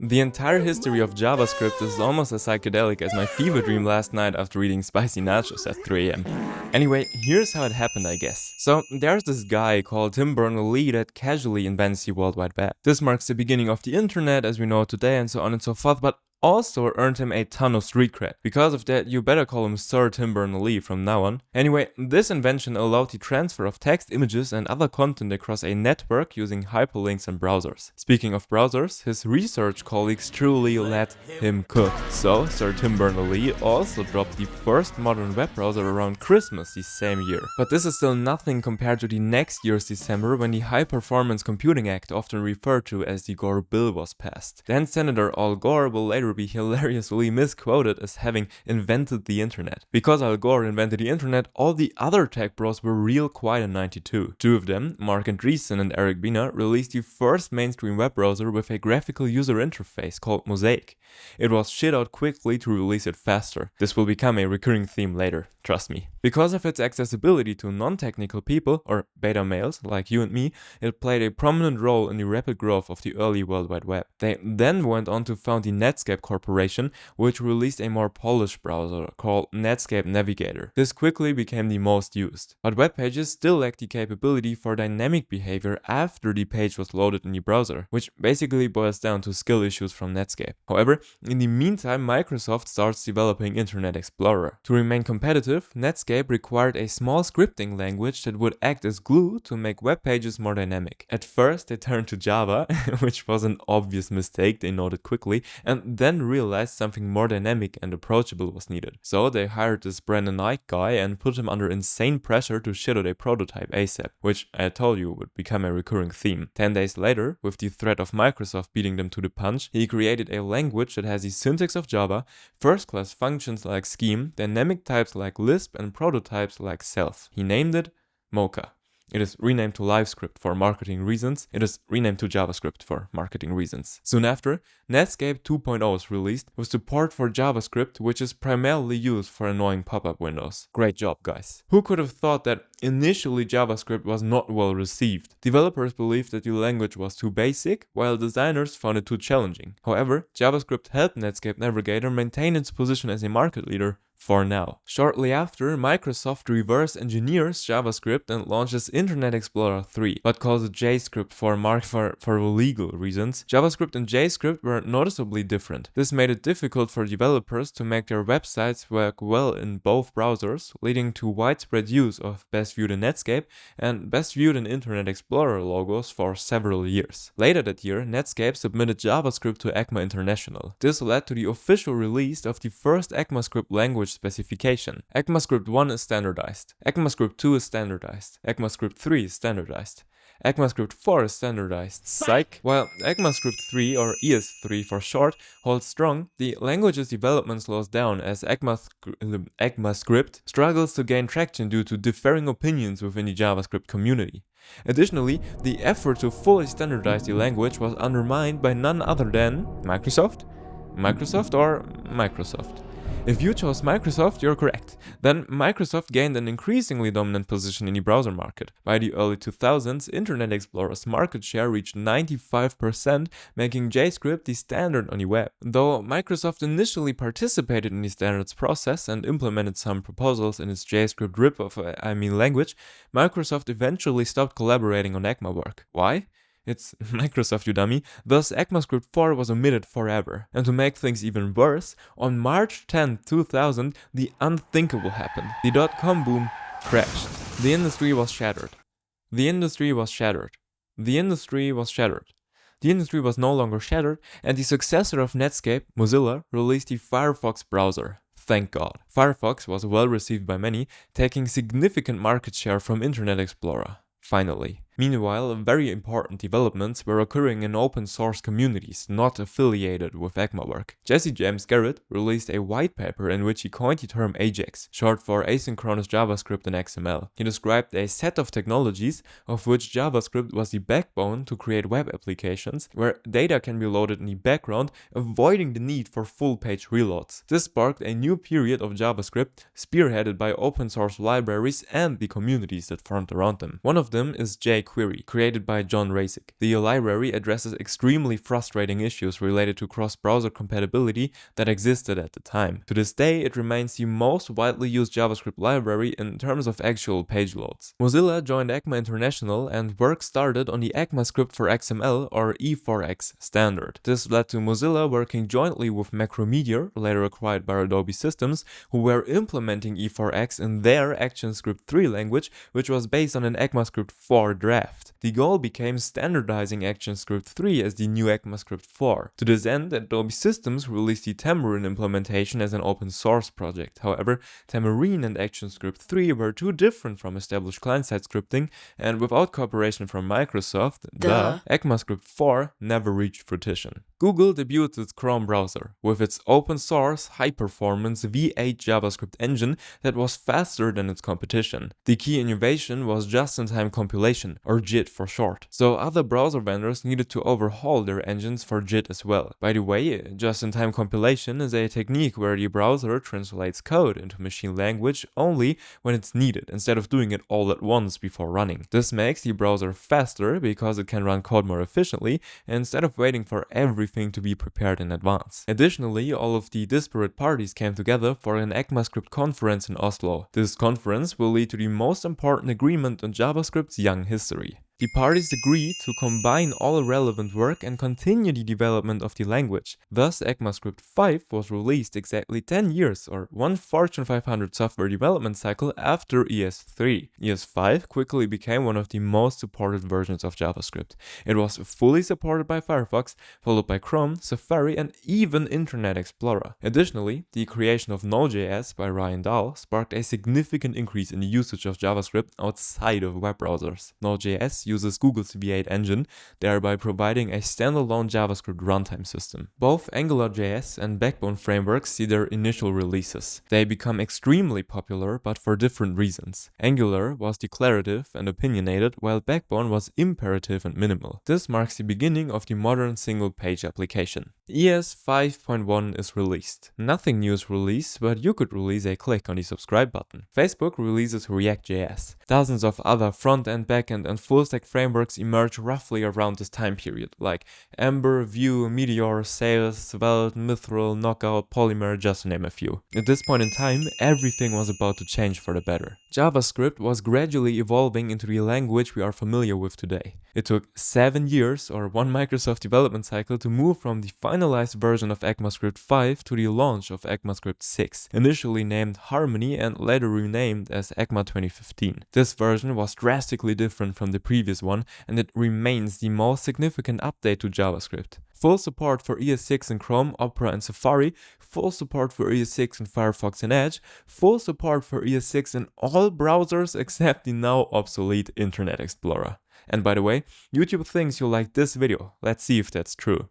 The entire history of JavaScript is almost as psychedelic as my fever dream last night after eating spicy nachos at 3 am. Anyway, here's how it happened, I guess. So, there's this guy called Tim Berners-Lee that casually invents the World Wide Web. This marks the beginning of the internet as we know it today and so on and so forth, but also earned him a ton of street cred. Because of that, you better call him Sir Tim Berners-Lee from now on. Anyway, this invention allowed the transfer of text, images and other content across a network using hyperlinks and browsers. Speaking of browsers, his research colleagues truly let him cook. So, Sir Tim Berners-Lee also dropped the first modern web browser around Christmas the same year. But this is still nothing compared to the next year's December when the High Performance Computing Act, often referred to as the Gore Bill, was passed. Then Senator Al Gore will later be hilariously misquoted as having invented the internet. Because Al Gore invented the internet, all the other tech bros were real quiet in '92. Two of them, Mark Andreessen and Eric Bina, released the first mainstream web browser with a graphical user interface called Mosaic. It was shit out quickly to release it faster. This will become a recurring theme later, trust me. Because of its accessibility to non-technical people, or beta males like you and me, it played a prominent role in the rapid growth of the early World Wide Web. They then went on to found the Netscape Corporation, which released a more polished browser called Netscape Navigator. This quickly became the most used. But web pages still lack the capability for dynamic behavior after the page was loaded in the browser, which basically boils down to skill issues from Netscape. However, in the meantime, Microsoft starts developing Internet Explorer. To remain competitive, Netscape required a small scripting language that would act as glue to make web pages more dynamic. At first, they turned to Java, which was an obvious mistake, they noted quickly, and then realized something more dynamic and approachable was needed. So they hired this Brendan Eich guy and put him under insane pressure to shit out a prototype ASAP, which I told you would become a recurring theme. 10 days later, with the threat of Microsoft beating them to the punch, he created a language that has the syntax of Java, first-class functions like scheme, dynamic types like Lisp, and prototypes like self. He named it Mocha. It is renamed to LiveScript for marketing reasons. It is renamed to JavaScript for marketing reasons. Soon after, Netscape 2.0 is released with support for JavaScript, which is primarily used for annoying pop-up windows. Great job, guys. Who could have thought that initially JavaScript was not well received? Developers believed that the language was too basic, while designers found it too challenging. However, JavaScript helped Netscape Navigator maintain its position as a market leader for now. Shortly after, Microsoft reverse engineers JavaScript and launches Internet Explorer 3, but calls it JScript for legal reasons. JavaScript and JScript were noticeably different. This made it difficult for developers to make their websites work well in both browsers, leading to widespread use of Best Viewed in Netscape and Best Viewed in Internet Explorer logos for several years. Later that year, Netscape submitted JavaScript to ECMA International. This led to the official release of the first ECMAScript language specification. ECMAScript 1 is standardized. ECMAScript 2 is standardized. ECMAScript 3 is standardized. ECMAScript 4 is standardized. Psych! While ECMAScript 3, or ES3 for short, holds strong, the language's development slows down as ECMAScript struggles to gain traction due to differing opinions within the JavaScript community. Additionally, the effort to fully standardize the language was undermined by none other than Microsoft? Microsoft. If you chose Microsoft, you're correct. Then Microsoft gained an increasingly dominant position in the browser market. By the early 2000s, Internet Explorer's market share reached 95%, making JavaScript the standard on the web. Though Microsoft initially participated in the standards process and implemented some proposals in its JavaScript language, Microsoft eventually stopped collaborating on ECMA work. Why? It's Microsoft, you dummy. Thus, ECMAScript 4 was omitted forever. And to make things even worse, on March 10, 2000, the unthinkable happened. The dot-com boom crashed. The industry was shattered. The industry was no longer shattered, and the successor of Netscape, Mozilla, released the Firefox browser. Thank God. Firefox was well received by many, taking significant market share from Internet Explorer. Finally. Meanwhile, very important developments were occurring in open source communities not affiliated with ECMA work. Jesse James Garrett released a white paper in which he coined the term AJAX, short for asynchronous JavaScript and XML. He described a set of technologies of which JavaScript was the backbone to create web applications where data can be loaded in the background, avoiding the need for full page reloads. This sparked a new period of JavaScript spearheaded by open source libraries and the communities that formed around them. One of them is jQuery, Query, created by John Rasick. The library addresses extremely frustrating issues related to cross-browser compatibility that existed at the time. To this day, it remains the most widely used JavaScript library in terms of actual page loads. Mozilla joined ECMA International and work started on the ECMAScript for XML or E4X standard. This led to Mozilla working jointly with Macromedia, later acquired by Adobe Systems, who were implementing E4X in their ActionScript 3 language, which was based on an ECMAScript 4 draft. The goal became standardizing ActionScript 3 as the new ECMAScript 4. To this end, Adobe Systems released the Tamarind implementation as an open source project. However, Tamarind and ActionScript 3 were too different from established client-side scripting, and without cooperation from Microsoft, the ECMAScript 4 never reached fruition. Google debuted its Chrome browser with its open source, high-performance V8 JavaScript engine that was faster than its competition. The key innovation was just-in-time compilation, or JIT for short, so other browser vendors needed to overhaul their engines for JIT as well. By the way, just-in-time compilation is a technique where the browser translates code into machine language only when it's needed, instead of doing it all at once before running. This makes the browser faster because it can run code more efficiently instead of waiting for everything to be prepared in advance. Additionally, all of the disparate parties came together for an ECMAScript conference in Oslo. This conference will lead to the most important agreement in JavaScript's young history. The parties agreed to combine all relevant work and continue the development of the language. Thus, ECMAScript 5 was released exactly 10 years, or one Fortune 500 software development cycle after ES3. ES5 quickly became one of the most supported versions of JavaScript. It was fully supported by Firefox, followed by Chrome, Safari, and even Internet Explorer. Additionally, the creation of Node.js by Ryan Dahl sparked a significant increase in the usage of JavaScript outside of web browsers. Node.js uses Google's V8 engine, thereby providing a standalone JavaScript runtime system. Both AngularJS and Backbone frameworks see their initial releases. They become extremely popular, but for different reasons. Angular was declarative and opinionated, while Backbone was imperative and minimal. This marks the beginning of the modern single-page application. ES 5.1 is released. Nothing new is released, but you could release a click on the subscribe button. Facebook releases React.js. Dozens of other front-end, back-end, and full-stack frameworks emerge roughly around this time period, like Ember, Vue, Meteor, Sails, Svelte, Mithril, Knockout, Polymer, just to name a few. At this point in time, everything was about to change for the better. JavaScript was gradually evolving into the language we are familiar with today. It took 7 years, or one Microsoft development cycle, to move from the finalized version of ECMAScript 5 to the launch of ECMAScript 6, initially named Harmony and later renamed as ECMA 2015. This version was drastically different from the previous one, and it remains the most significant update to JavaScript. Full support for ES6 in Chrome, Opera, and Safari, full support for ES6 in Firefox and Edge, full support for ES6 in all browsers except the now obsolete Internet Explorer. And by the way, YouTube thinks you'll like this video. Let's see if that's true.